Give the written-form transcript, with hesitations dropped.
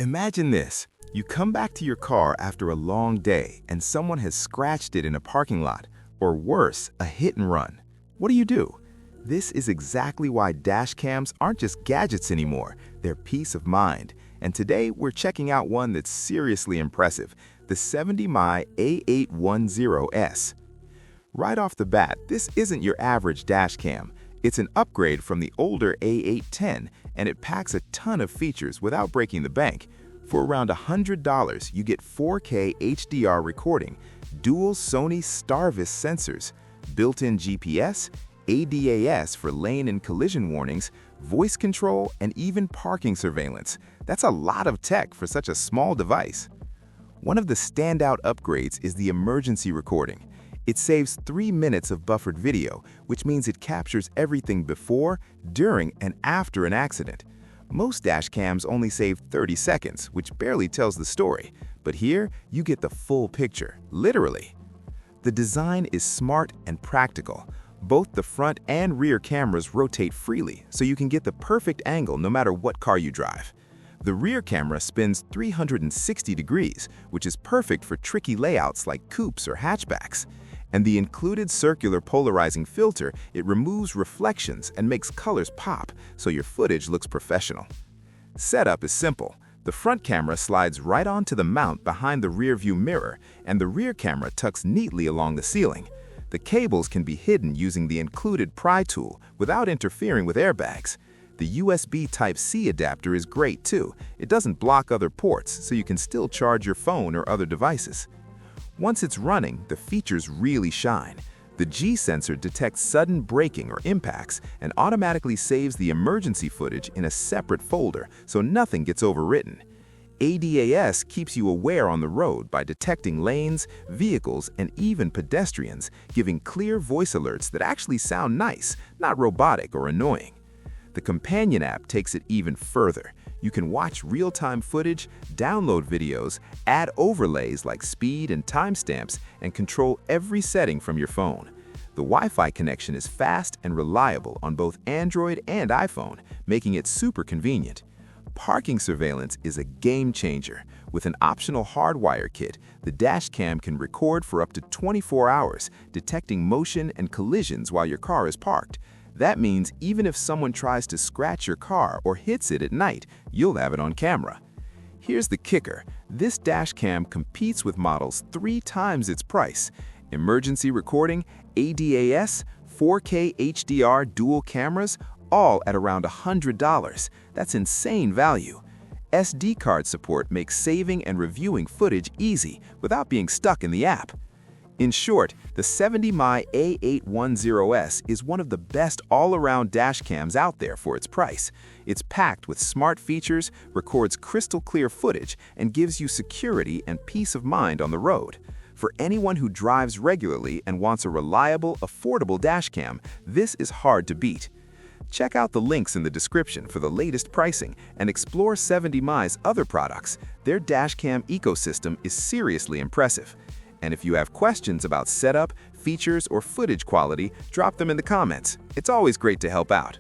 Imagine this. You come back to your car after a long day and someone has scratched it in a parking lot, or worse, a hit and run. What do? This is exactly why dash cams aren't just gadgets anymore, they're peace of mind. And today we're checking out one that's seriously impressive, the 70mai A810S. Right off the bat, this isn't your average dash cam. It's an upgrade from the older A810, and it packs a ton of features without breaking the bank. For around $100, you get 4K HDR recording, dual Sony Starvis sensors, built-in GPS, ADAS for lane and collision warnings, voice control, and even parking surveillance. That's a lot of tech for such a small device. One of the standout upgrades is the emergency recording. It saves 3 minutes of buffered video, which means it captures everything before, during, and after an accident. Most dash cams only save 30 seconds, which barely tells the story. But here, you get the full picture, literally. The design is smart and practical. Both the front and rear cameras rotate freely, so you can get the perfect angle no matter what car you drive. The rear camera spins 360 degrees, which is perfect for tricky layouts like coupes or hatchbacks. And the included circular polarizing filter, it removes reflections and makes colors pop, so your footage looks professional. Setup is simple. The front camera slides right onto the mount behind the rear view mirror, and the rear camera tucks neatly along the ceiling. The cables can be hidden using the included pry tool without interfering with airbags. The USB Type-C adapter is great too. It doesn't block other ports, so you can still charge your phone or other devices. Once it's running, the features really shine. The G sensor detects sudden braking or impacts and automatically saves the emergency footage in a separate folder, so nothing gets overwritten. ADAS keeps you aware on the road by detecting lanes, vehicles, and even pedestrians, giving clear voice alerts that actually sound nice, not robotic or annoying. The companion app takes it even further. You can watch real-time footage, download videos, add overlays like speed and timestamps, and control every setting from your phone. The Wi-Fi connection is fast and reliable on both Android and iPhone, making it super convenient. Parking surveillance is a game changer. With an optional hardwire kit, the dash cam can record for up to 24 hours, detecting motion and collisions while your car is parked. That means even if someone tries to scratch your car or hits it at night, you'll have it on camera. Here's the kicker. This dash cam competes with models 3 times its price. Emergency recording, ADAS, 4K HDR dual cameras, all at around $100. That's insane value. SD card support makes saving and reviewing footage easy without being stuck in the app. In short, the 70mai A810S is one of the best all-around dash cams out there for its price. It's packed with smart features, records crystal-clear footage, and gives you security and peace of mind on the road. For anyone who drives regularly and wants a reliable, affordable dash cam, this is hard to beat. Check out the links in the description for the latest pricing and explore 70mai's other products. Their dash cam ecosystem is seriously impressive. And if you have questions about setup, features, or footage quality, drop them in the comments. It's always great to help out.